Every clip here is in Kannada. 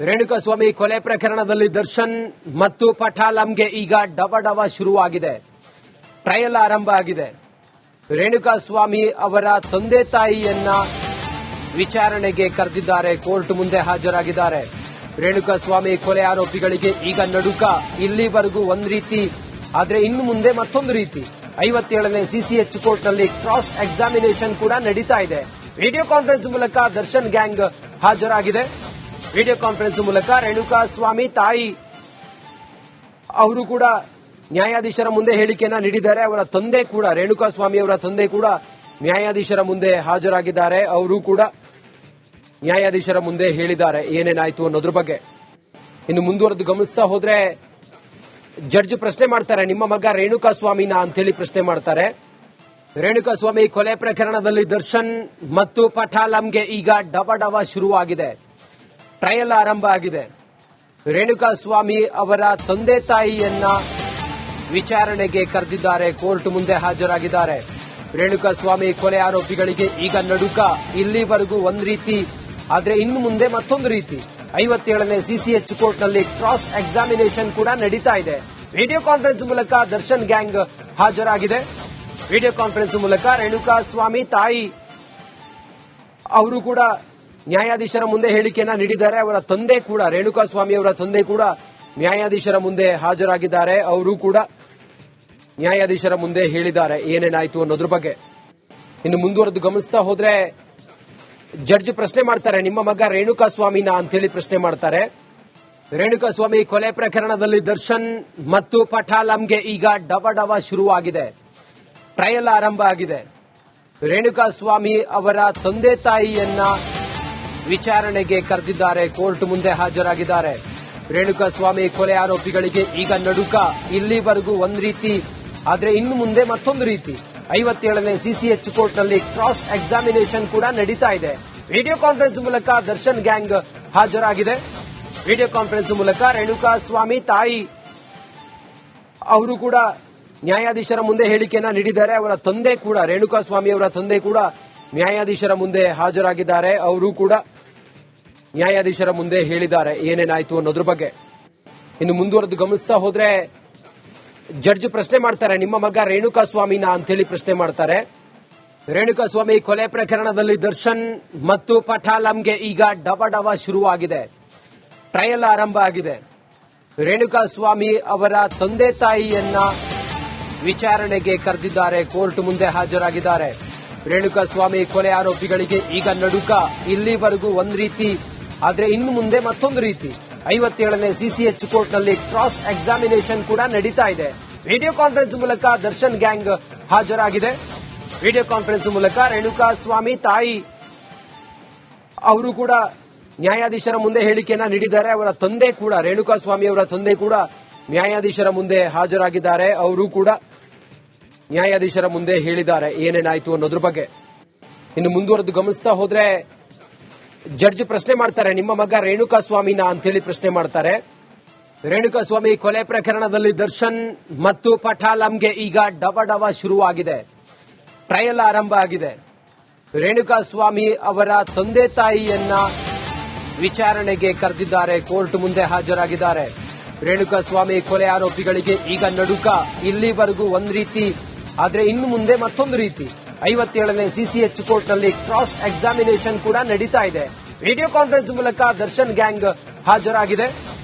ರೇಣುಕಾಸ್ವಾಮಿ ಕೊಲೆ ಪ್ರಕರಣದಲ್ಲಿ ದರ್ಶನ್ ಮತ್ತು ಪಠಾಲಂಗೆ ಈಗ ಡವ ಶುರುವಾಗಿದೆ. ಟ್ರಯಲ್ ಆರಂಭ ಆಗಿದೆ. ರೇಣುಕಾಸ್ವಾಮಿ ಅವರ ತಂದೆ ತಾಯಿಯನ್ನ ವಿಚಾರಣೆಗೆ ಕರೆದಿದ್ದಾರೆ. ಕೋರ್ಟ್ ಮುಂದೆ ಹಾಜರಾಗಿದ್ದಾರೆ. ರೇಣುಕಾಸ್ವಾಮಿ ಕೊಲೆ ಆರೋಪಿಗಳಿಗೆ ಈಗ ನಡುಕ. ಇಲ್ಲಿವರೆಗೂ ಒಂದು ರೀತಿ, ಆದರೆ ಇನ್ನು ಮುಂದೆ ಮತ್ತೊಂದು ರೀತಿ. 57ನೇ ಸಿಸಿಎಚ್ ಕೋರ್ಟ್ನಲ್ಲಿ ಕ್ರಾಸ್ ಎಕ್ಸಾಮಿನೇಷನ್ ಕೂಡ ನಡೀತಾ ಇದೆ. ವಿಡಿಯೋ ಕಾನ್ಫರೆನ್ಸ್ ಮೂಲಕ ದರ್ಶನ್ ಗ್ಯಾಂಗ್ ಹಾಜರಾಗಿದೆ. ವಿಡಿಯೋ ಕಾನ್ಫರೆನ್ಸ್ ಮೂಲಕ ರೇಣುಕಾಸ್ವಾಮಿ ತಾಯಿ ಅವರು ಕೂಡ ನ್ಯಾಯಾಧೀಶರ ಮುಂದೆ ಹೇಳಿಕೆಯನ್ನ ನೀಡಿದ್ದಾರೆ. ಅವರ ತಂದೆ ಕೂಡ, ರೇಣುಕಾಸ್ವಾಮಿ ಅವರ ತಂದೆ ಕೂಡ ನ್ಯಾಯಾಧೀಶರ ಮುಂದೆ ಹಾಜರಾಗಿದ್ದಾರೆ. ಅವರು ಕೂಡ ನ್ಯಾಯಾಧೀಶರ ಮುಂದೆ ಹೇಳಿದ್ದಾರೆ ಏನೇನಾಯ್ತು ಅನ್ನೋದ್ರ ಬಗ್ಗೆ. ಇನ್ನು ಮುಂದುವರೆದು ಗಮನಿಸ್ತಾ ಹೋದ್ರೆ, ಜಡ್ಜ್ ಪ್ರಶ್ನೆ ಮಾಡ್ತಾರೆ, ನಿಮ್ಮ ಮಗ ರೇಣುಕಾಸ್ವಾಮಿನ ಅಂತೇಳಿ ಪ್ರಶ್ನೆ ಮಾಡ್ತಾರೆ. ರೇಣುಕಾಸ್ವಾಮಿ ಕೊಲೆ ಪ್ರಕರಣದಲ್ಲಿ ದರ್ಶನ್ ಮತ್ತು ಪಠಾಲಂಗೆ ಈಗ ಡವ ಶುರುವಾಗಿದೆ. ಟ್ರಯಲ್ ಆರಂಭ ಆಗಿದೆ. ರೇಣುಕಾಸ್ವಾಮಿ ಅವರ ತಂದೆ ತಾಯಿಯನ್ನ ವಿಚಾರಣೆಗೆ ಕರೆದಿದ್ದಾರೆ. ಕೋರ್ಟ್ ಮುಂದೆ ಹಾಜರಾಗಿದ್ದಾರೆ. ರೇಣುಕಾಸ್ವಾಮಿ ಕೊಲೆ ಆರೋಪಿಗಳಿಗೆ ಈಗ ನಡುಕ. ಇಲ್ಲಿವರೆಗೂ ಒಂದು ರೀತಿ, ಆದರೆ ಇನ್ನು ಮುಂದೆ ಮತ್ತೊಂದು ರೀತಿ. 57ನೇ ಸಿಸಿಎಚ್ ಕೋರ್ಟ್ನಲ್ಲಿ ಕ್ರಾಸ್ ಎಕ್ಸಾಮಿನೇಷನ್ ಕೂಡ ನಡೀತಾ ಇದೆ. ವಿಡಿಯೋ ಕಾನ್ಫರೆನ್ಸ್ ಮೂಲಕ ದರ್ಶನ್ ಗ್ಯಾಂಗ್ ಹಾಜರಾಗಿದೆ. ವಿಡಿಯೋ ಕಾನ್ಫರೆನ್ಸ್ ಮೂಲಕ ರೇಣುಕಾಸ್ವಾಮಿ ತಾಯಿ ಅವರು ಕೂಡ ನ್ಯಾಯಾಧೀಶರ ಮುಂದೆ ಹೇಳಿಕೆಯನ್ನ ನೀಡಿದ್ದಾರೆ. ಅವರ ತಂದೆ ಕೂಡ, ರೇಣುಕಾಸ್ವಾಮಿ ಅವರ ತಂದೆ ಕೂಡ ನ್ಯಾಯಾಧೀಶರ ಮುಂದೆ ಹಾಜರಾಗಿದ್ದಾರೆ. ಅವರು ಕೂಡ ನ್ಯಾಯಾಧೀಶರ ಮುಂದೆ ಹೇಳಿದ್ದಾರೆ ಏನೇನಾಯ್ತು ಅನ್ನೋದ್ರ ಬಗ್ಗೆ. ಇನ್ನು ಮುಂದುವರೆದು ಗಮನಿಸ್ತಾ ಹೋದ್ರೆ, ಜಡ್ಜ್ ಪ್ರಶ್ನೆ ಮಾಡ್ತಾರೆ, ನಿಮ್ಮ ಮಗ ರೇಣುಕಾಸ್ವಾಮಿನ ಅಂತೇಳಿ ಪ್ರಶ್ನೆ ಮಾಡ್ತಾರೆ. ರೇಣುಕಾಸ್ವಾಮಿ ಕೊಲೆ ಪ್ರಕರಣದಲ್ಲಿ ದರ್ಶನ್ ಮತ್ತು ಪಠಾಲಂಗೆ ಈಗ ಡವ ಶುರುವಾಗಿದೆ. ಟ್ರಯಲ್ ಆರಂಭ ಆಗಿದೆ. ರೇಣುಕಾಸ್ವಾಮಿ ಅವರ ತಂದೆ ತಾಯಿಯನ್ನ ವಿಚಾರಣೆಗೆ ಕರೆದಿದ್ದಾರೆ. ಕೋರ್ಟ್ ಮುಂದೆ ಹಾಜರಾಗಿದ್ದಾರೆ. ರೇಣುಕಾಸ್ವಾಮಿ ಕೊಲೆ ಆರೋಪಿಗಳಿಗೆ ಈಗ ನಡುಕ. ಇಲ್ಲಿವರೆಗೂ ಒಂದು ರೀತಿ, ಆದರೆ ಇನ್ನು ಮುಂದೆ ಮತ್ತೊಂದು ರೀತಿ. 57ನೇ ಸಿಸಿಎಚ್ ಕೋರ್ಟ್ನಲ್ಲಿ ಕ್ರಾಸ್ ಎಕ್ಸಾಮಿನೇಷನ್ ಕೂಡ ನಡೀತಾ ಇದೆ. ವಿಡಿಯೋ ಕಾನ್ಫರೆನ್ಸ್ ಮೂಲಕ ದರ್ಶನ್ ಗ್ಯಾಂಗ್ ಹಾಜರಾಗಿದೆ. ವಿಡಿಯೋ ಕಾನ್ಫರೆನ್ಸ್ ಮೂಲಕ ರೇಣುಕಾಸ್ವಾಮಿ ತಾಯಿ ಅವರು ಕೂಡ ನ್ಯಾಯಾಧೀಶರ ಮುಂದೆ ಹೇಳಿಕೆಯನ್ನ ನೀಡಿದ್ದಾರೆ. ಅವರ ತಂದೆ ಕೂಡ, ರೇಣುಕಾಸ್ವಾಮಿ ಅವರ ತಂದೆ ಕೂಡ ನ್ಯಾಯಾಧೀಶರ ಮುಂದೆ ಹಾಜರಾಗಿದ್ದಾರೆ. ಅವರು ಕೂಡ ನ್ಯಾಯಾಧೀಶರ ಮುಂದೆ ಹೇಳಿದ್ದಾರೆ ಏನೇನಾಯ್ತು ಅನ್ನೋದ್ರ ಬಗ್ಗೆ. ಇನ್ನು ಮುಂದುವರೆದು ಗಮನಿಸ್ತಾ ಹೋದ್ರೆ, ಜಡ್ಜ್ ಪ್ರಶ್ನೆ ಮಾಡ್ತಾರೆ, ನಿಮ್ಮ ಮಗ ರೇಣುಕಾಸ್ವಾಮಿನ ಅಂತೇಳಿ ಪ್ರಶ್ನೆ ಮಾಡ್ತಾರೆ. ರೇಣುಕಾಸ್ವಾಮಿ ಕೊಲೆ ಪ್ರಕರಣದಲ್ಲಿ ದರ್ಶನ್ ಮತ್ತು ಪಠಾಲಂಗೆ ಈಗ ಡವ ಶುರುವಾಗಿದೆ. ಟ್ರಯಲ್ ಆರಂಭ ಆಗಿದೆ. ರೇಣುಕಾಸ್ವಾಮಿ ಅವರ ತಂದೆ ತಾಯಿಯನ್ನ ವಿಚಾರಣೆಗೆ ಕರೆದಿದ್ದಾರೆ. ಕೋರ್ಟ್ ಮುಂದೆ ಹಾಜರಾಗಿದ್ದಾರೆ. ರೇಣುಕಾಸ್ವಾಮಿ ಕೊಲೆ ಆರೋಪಿಗಳಿಗೆ ಈಗ ನಡುಕ. ಇಲ್ಲಿವರೆಗೂ ಒಂದು ರೀತಿ, ಆದರೆ ಇನ್ನು ಮುಂದೆ ಮತ್ತೊಂದು ರೀತಿ. 57ನೇ ಸಿಸಿಎಚ್ ಕೋರ್ಟ್ನಲ್ಲಿ ಕ್ರಾಸ್ ಎಕ್ಸಾಮಿನೇಷನ್ ಕೂಡ ನಡೀತಾ ಇದೆ. ವಿಡಿಯೋ ಕಾನ್ಫರೆನ್ಸ್ ಮೂಲಕ ದರ್ಶನ್ ಗ್ಯಾಂಗ್ ಹಾಜರಾಗಿದೆ. ವಿಡಿಯೋ ಕಾನ್ಫರೆನ್ಸ್ ಮೂಲಕ ರೇಣುಕಾಸ್ವಾಮಿ ತಾಯಿ ಅವರು ಕೂಡ ನ್ಯಾಯಾಧೀಶರ ಮುಂದೆ ಹೇಳಿಕೆಯನ್ನ ನೀಡಿದ್ದಾರೆ. ಅವರ ತಂದೆ ಕೂಡ, ರೇಣುಕಾಸ್ವಾಮಿ ಅವರ ತಂದೆ ಕೂಡ ನ್ಯಾಯಾಧೀಶರ ಮುಂದೆ ಹಾಜರಾಗಿದ್ದಾರೆ. ಅವರು ಕೂಡ ನ್ಯಾಯಾಧೀಶರ ಮುಂದೆ ಹೇಳಿದ್ದಾರೆ ಏನೇನಾಯ್ತು ಅನ್ನೋದ್ರ ಬಗ್ಗೆ. ಇನ್ನು ಮುಂದುವರೆದು ಗಮನಿಸ್ತಾ ಹೋದ್ರೆ, ಜಡ್ಜ್ ಪ್ರಶ್ನೆ ಮಾಡ್ತಾರೆ, ನಿಮ್ಮ ಮಗ ರೇಣುಕಾಸ್ವಾಮಿನ ಅಂತೇಳಿ ಪ್ರಶ್ನೆ ಮಾಡ್ತಾರೆ. ರೇಣುಕಾಸ್ವಾಮಿ ಕೊಲೆ ಪ್ರಕರಣದಲ್ಲಿ ದರ್ಶನ್ ಮತ್ತು ಪಠಾಲಂಗೆ ಈಗ ಡವ ಶುರುವಾಗಿದೆ. ಟ್ರಯಲ್ ಆರಂಭ ಆಗಿದೆ. ರೇಣುಕಾಸ್ವಾಮಿ ಅವರ ತಂದೆ ತಾಯಿಯನ್ನ ವಿಚಾರಣೆಗೆ ಕರೆದಿದ್ದಾರೆ. ಕೋರ್ಟ್ ಮುಂದೆ ಹಾಜರಾಗಿದ್ದಾರೆ. ರೇಣುಕಾಸ್ವಾಮಿ ಕೊಲೆ ಆರೋಪಿಗಳಿಗೆ ಈಗ ನಡುಕ. ಇಲ್ಲಿವರೆಗೂ ಒಂದು ರೀತಿ, ಆದರೆ ಇನ್ನು ಮುಂದೆ ಮತ್ತೊಂದು ರೀತಿ. 57ನೇ ಸಿಸಿಎಚ್ ಕೋರ್ಟ್ನಲ್ಲಿ ಕ್ರಾಸ್ ಎಕ್ಸಾಮಿನೇಷನ್ ಕೂಡ ನಡೀತಾ ಇದೆ. ವಿಡಿಯೋ ಕಾನ್ಫರೆನ್ಸ್ ಮೂಲಕ ದರ್ಶನ್ ಗ್ಯಾಂಗ್ ಹಾಜರಾಗಿದೆ.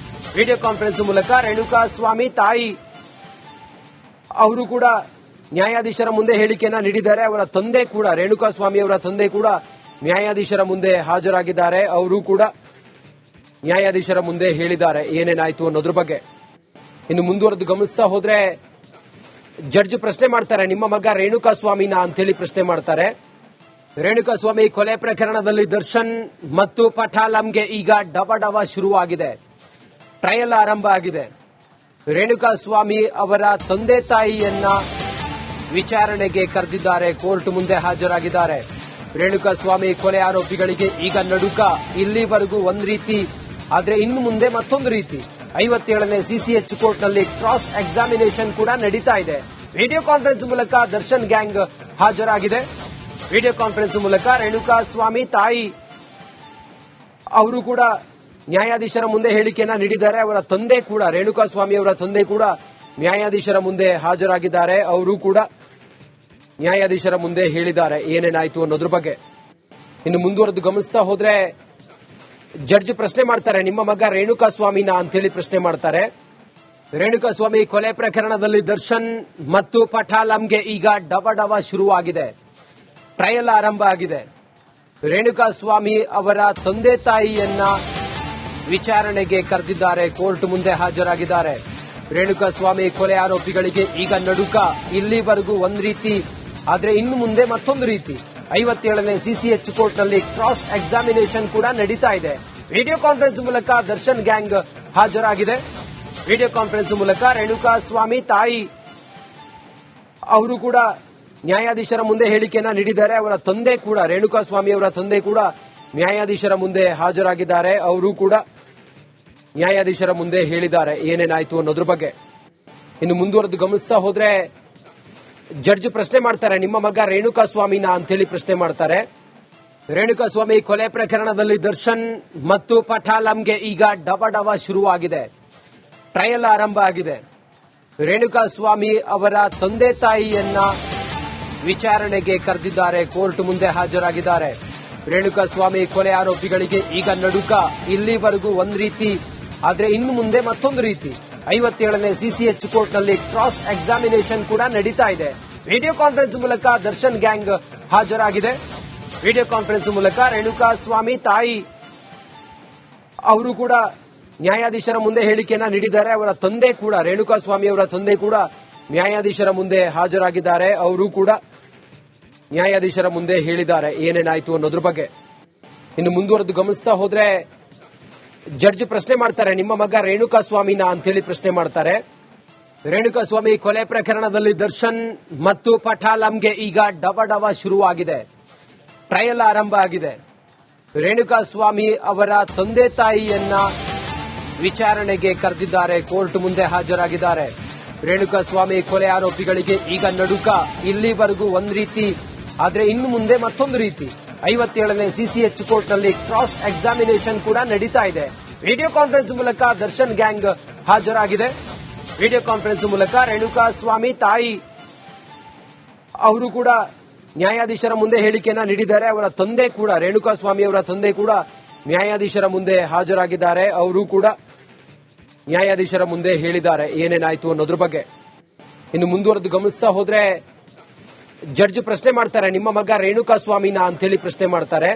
ವಿಡಿಯೋ ಕಾನ್ಫರೆನ್ಸ್ ಮೂಲಕ ರೇಣುಕಾಸ್ವಾಮಿ ತಾಯಿ ಅವರು ಕೂಡ ನ್ಯಾಯಾಧೀಶರ ಮುಂದೆ ಹೇಳಿಕೆಯನ್ನ ನೀಡಿದ್ದಾರೆ. ಅವರ ತಂದೆ ಕೂಡ, ರೇಣುಕಾಸ್ವಾಮಿ ಅವರ ತಂದೆ ಕೂಡ ನ್ಯಾಯಾಧೀಶರ ಮುಂದೆ ಹಾಜರಾಗಿದ್ದಾರೆ. ಅವರು ಕೂಡ ನ್ಯಾಯಾಧೀಶರ ಮುಂದೆ ಹೇಳಿದ್ದಾರೆ ಏನೇನಾಯ್ತು ಅನ್ನೋದ್ರ ಬಗ್ಗೆ. ಇನ್ನು ಮುಂದುವರೆದು ಗಮನಿಸ್ತಾ ಹೋದ್ರೆ, ಜಡ್ಜ್ ಪ್ರಶ್ನೆ ಮಾಡ್ತಾರೆ, ನಿಮ್ಮ ಮಗ ರೇಣುಕಾಸ್ವಾಮಿನ ಅಂತೇಳಿ ಪ್ರಶ್ನೆ ಮಾಡ್ತಾರೆ. ರೇಣುಕಾಸ್ವಾಮಿ ಕೊಲೆ ಪ್ರಕರಣದಲ್ಲಿ ದರ್ಶನ್ ಮತ್ತು ಪಠಾಲಂಗೆ ಈಗ ಡವ ಶುರುವಾಗಿದೆ. ಟ್ರಯಲ್ ಆರಂಭ ಆಗಿದೆ. ರೇಣುಕಾಸ್ವಾಮಿ ಅವರ ತಂದೆ ತಾಯಿಯನ್ನ ವಿಚಾರಣೆಗೆ ಕರೆದಿದ್ದಾರೆ. ಕೋರ್ಟ್ ಮುಂದೆ ಹಾಜರಾಗಿದ್ದಾರೆ. ರೇಣುಕಾಸ್ವಾಮಿ ಕೊಲೆ ಆರೋಪಿಗಳಿಗೆ ಈಗ ನಡುಕ. ಇಲ್ಲಿವರೆಗೂ ಒಂದು ರೀತಿ, ಆದರೆ ಇನ್ನು ಮುಂದೆ ಮತ್ತೊಂದು ರೀತಿ. 57ನೇ ಸಿಸಿಎಚ್ ಕೋರ್ಟ್ನಲ್ಲಿ ಕ್ರಾಸ್ ಎಕ್ಸಾಮಿನೇಷನ್ ಕೂಡ ನಡೀತಾ ಇದೆ. ವಿಡಿಯೋ ಕಾನ್ಫರೆನ್ಸ್ ಮೂಲಕ ದರ್ಶನ್ ಗ್ಯಾಂಗ್ ಹಾಜರಾಗಿದೆ. ವಿಡಿಯೋ ಕಾನ್ಫರೆನ್ಸ್ ಮೂಲಕ ರೇಣುಕಾಸ್ವಾಮಿ ತಾಯಿ ಅವರು ಕೂಡ ನ್ಯಾಯಾಧೀಶರ ಮುಂದೆ ಹೇಳಿಕೆಯನ್ನ ನೀಡಿದ್ದಾರೆ. ಅವರ ತಂದೆ ಕೂಡ, ರೇಣುಕಾಸ್ವಾಮಿ ಅವರ ತಂದೆ ಕೂಡ ನ್ಯಾಯಾಧೀಶರ ಮುಂದೆ ಹಾಜರಾಗಿದ್ದಾರೆ. ಅವರು ಕೂಡ ನ್ಯಾಯಾಧೀಶರ ಮುಂದೆ ಹೇಳಿದ್ದಾರೆ ಏನೇನಾಯ್ತು ಅನ್ನೋದ್ರ ಬಗ್ಗೆ. ಇನ್ನು ಮುಂದುವರೆದು ಗಮನಿಸ್ತಾ ಹೋದ್ರೆ ಜಡ್ಜ್ ಪ್ರಶ್ನೆ ಮಾಡ್ತಾರೆ, ನಿಮ್ಮ ಮಗ ರೇಣುಕಾಸ್ವಾಮಿನ ಅಂತೇಳಿ ಪ್ರಶ್ನೆ ಮಾಡ್ತಾರೆ. ರೇಣುಕಾಸ್ವಾಮಿ ಕೊಲೆ ಪ್ರಕರಣದಲ್ಲಿ ದರ್ಶನ್ ಮತ್ತು ಪಠಾಲಂಗೆ ಈಗ ಡವ ಶುರುವಾಗಿದೆ. ಟ್ರಯಲ್ ಆರಂಭ ಆಗಿದೆ. ರೇಣುಕಾಸ್ವಾಮಿ ಅವರ ತಂದೆ ತಾಯಿಯನ್ನ ವಿಚಾರಣೆಗೆ ಕರೆದಿದ್ದಾರೆ, ಕೋರ್ಟ್ ಮುಂದೆ ಹಾಜರಾಗಿದ್ದಾರೆ. ರೇಣುಕಾಸ್ವಾಮಿ ಕೊಲೆ ಆರೋಪಿಗಳಿಗೆ ಈಗ ನಡುಕ. ಇಲ್ಲಿವರೆಗೂ ಒಂದು ರೀತಿ, ಆದ್ರೆ ಇನ್ನು ಮುಂದೆ ಮತ್ತೊಂದು ರೀತಿ. 57ನೇ ಸಿಸಿಎಚ್ ಕೋರ್ಟ್ನಲ್ಲಿ ಕ್ರಾಸ್ ಎಕ್ಸಾಮಿನೇಷನ್ ಕೂಡ ನಡೀತಾ ಇದೆ. ವಿಡಿಯೋ ಕಾನ್ಫರೆನ್ಸ್ ಮೂಲಕ ದರ್ಶನ್ ಗ್ಯಾಂಗ್ ಹಾಜರಾಗಿದೆ. ವಿಡಿಯೋ ಕಾನ್ಫರೆನ್ಸ್ ಮೂಲಕ ರೇಣುಕಾಸ್ವಾಮಿ ತಾಯಿ ಅವರು ಕೂಡ ನ್ಯಾಯಾಧೀಶರ ಮುಂದೆ ಹೇಳಿಕೆಯನ್ನ ನೀಡಿದ್ದಾರೆ. ಅವರ ತಂದೆ ಕೂಡ, ರೇಣುಕಾಸ್ವಾಮಿ ಅವರ ತಂದೆ ಕೂಡ ನ್ಯಾಯಾಧೀಶರ ಮುಂದೆ ಹಾಜರಾಗಿದ್ದಾರೆ. ಅವರು ಕೂಡ ನ್ಯಾಯಾಧೀಶರ ಮುಂದೆ ಹೇಳಿದ್ದಾರೆ ಏನೇನಾಯ್ತು ಅನ್ನೋದ್ರ ಬಗ್ಗೆ. ಇನ್ನು ಮುಂದುವರೆದು ಗಮನಿಸ್ತಾ ಹೋದ್ರೆ ಜಡ್ಜ್ ಪ್ರಶ್ನೆ ಮಾಡ್ತಾರೆ, ನಿಮ್ಮ ಮಗ ರೇಣುಕಾಸ್ವಾಮಿನ ಅಂತೇಳಿ ಪ್ರಶ್ನೆ ಮಾಡ್ತಾರೆ. ರೇಣುಕಾಸ್ವಾಮಿ ಕೊಲೆ ಪ್ರಕರಣದಲ್ಲಿ ದರ್ಶನ್ ಮತ್ತು ಪಠಾಲಂಗೆ ಈಗ ಡವ ಶುರುವಾಗಿದೆ. ಟ್ರಯಲ್ ಆರಂಭ ಆಗಿದೆ. ರೇಣುಕಾಸ್ವಾಮಿ ಅವರ ತಂದೆ ತಾಯಿಯನ್ನ ವಿಚಾರಣೆಗೆ ಕರೆದಿದ್ದಾರೆ, ಕೋರ್ಟ್ ಮುಂದೆ ಹಾಜರಾಗಿದ್ದಾರೆ. ರೇಣುಕಾಸ್ವಾಮಿ ಕೊಲೆ ಆರೋಪಿಗಳಿಗೆ ಈಗ ನಡುಕ. ಇಲ್ಲಿವರೆಗೂ ಒಂದು ರೀತಿ, ಆದ್ರೆ ಇನ್ನು ಮುಂದೆ ಮತ್ತೊಂದು ರೀತಿ. 57ನೇ ಸಿಸಿಎಚ್ ಕೋರ್ಟ್ನಲ್ಲಿ ಕ್ರಾಸ್ ಎಕ್ಸಾಮಿನೇಷನ್ ಕೂಡ ನಡೀತಾ ಇದೆ. ವಿಡಿಯೋ ಕಾನ್ಫರೆನ್ಸ್ ಮೂಲಕ ದರ್ಶನ್ ಗ್ಯಾಂಗ್ ಹಾಜರಾಗಿದೆ. ವಿಡಿಯೋ ಕಾನ್ಫರೆನ್ಸ್ ಮೂಲಕ ರೇಣುಕಾಸ್ವಾಮಿ ತಾಯಿ ಅವರು ಕೂಡ ನ್ಯಾಯಾಧೀಶರ ಮುಂದೆ ಹೇಳಿಕೆಯನ್ನ ನೀಡಿದ್ದಾರೆ. ಅವರ ತಂದೆ ಕೂಡ, ರೇಣುಕಾಸ್ವಾಮಿ ಅವರ ತಂದೆ ಕೂಡ ನ್ಯಾಯಾಧೀಶರ ಮುಂದೆ ಹಾಜರಾಗಿದ್ದಾರೆ. ಅವರು ಕೂಡ ನ್ಯಾಯಾಧೀಶರ ಮುಂದೆ ಹೇಳಿದ್ದಾರೆ ಏನೇನಾಯ್ತು ಅನ್ನೋದ್ರ ಬಗ್ಗೆ. ಇನ್ನು ಮುಂದುವರೆದು ಗಮನಿಸ್ತಾ ಹೋದ್ರೆ ಜಡ್ಜ್ ಪ್ರಶ್ನೆ ಮಾಡ್ತಾರೆ, ನಿಮ್ಮ ಮಗ ರೇಣುಕಾಸ್ವಾಮಿನ ಅಂತೇಳಿ ಪ್ರಶ್ನೆ ಮಾಡ್ತಾರೆ. ರೇಣುಕಾಸ್ವಾಮಿ ಕೊಲೆ ಪ್ರಕರಣದಲ್ಲಿ ದರ್ಶನ್ ಮತ್ತು ಪಠಾಲಂಗೆ ಈಗ ಡವ ಶುರುವಾಗಿದೆ. ಟ್ರಯಲ್ ಆರಂಭ ಆಗಿದೆ. ರೇಣುಕಾಸ್ವಾಮಿ ಅವರ ತಂದೆ ತಾಯಿಯನ್ನ ವಿಚಾರಣೆಗೆ ಕರೆದಿದ್ದಾರೆ, ಕೋರ್ಟ್ ಮುಂದೆ ಹಾಜರಾಗಿದ್ದಾರೆ. ರೇಣುಕಾಸ್ವಾಮಿ ಕೊಲೆ ಆರೋಪಿಗಳಿಗೆ ಈಗ ನಡುಕ. ಇಲ್ಲಿವರೆಗೂ ಒಂದು ರೀತಿ, ಆದ್ರೆ ಇನ್ನು ಮುಂದೆ ಮತ್ತೊಂದು ರೀತಿ. 57ನೇ ಸಿಸಿಎಚ್ ಕೋರ್ಟ್ನಲ್ಲಿ ಕ್ರಾಸ್ ಎಕ್ಸಾಮಿನೇಷನ್ ಕೂಡ ನಡೀತಾ ಇದೆ. ವಿಡಿಯೋ ಕಾನ್ಫರೆನ್ಸ್ ಮೂಲಕ ದರ್ಶನ್ ಗ್ಯಾಂಗ್ ಹಾಜರಾಗಿದೆ. ವಿಡಿಯೋ ಕಾನ್ಫರೆನ್ಸ್ ಮೂಲಕ ರೇಣುಕಾಸ್ವಾಮಿ ತಾಯಿ ಅವರು ಕೂಡ ನ್ಯಾಯಾಧೀಶರ ಮುಂದೆ ಹೇಳಿಕೆಯನ್ನ ನೀಡಿದ್ದಾರೆ. ಅವರ ತಂದೆ ಕೂಡ, ರೇಣುಕಾಸ್ವಾಮಿ ಅವರ ತಂದೆ ಕೂಡ ನ್ಯಾಯಾಧೀಶರ ಮುಂದೆ ಹಾಜರಾಗಿದ್ದಾರೆ. ಅವರು ಕೂಡ ನ್ಯಾಯಾಧೀಶರ ಮುಂದೆ ಹೇಳಿದ್ದಾರೆ ಏನೇನಾಯ್ತು ಅನ್ನೋದ್ರ ಬಗ್ಗೆ. ಇನ್ನು ಮುಂದುವರೆದು ಗಮನಿಸ್ತಾ ಹೋದ್ರೆ ಜಡ್ಜ್ ಪ್ರಶ್ನೆ ಮಾಡ್ತಾರೆ, ನಿಮ್ಮ ಮಗ ರೇಣುಕಾಸ್ವಾಮಿನ ಅಂತೇಳಿ ಪ್ರಶ್ನೆ ಮಾಡ್ತಾರೆ.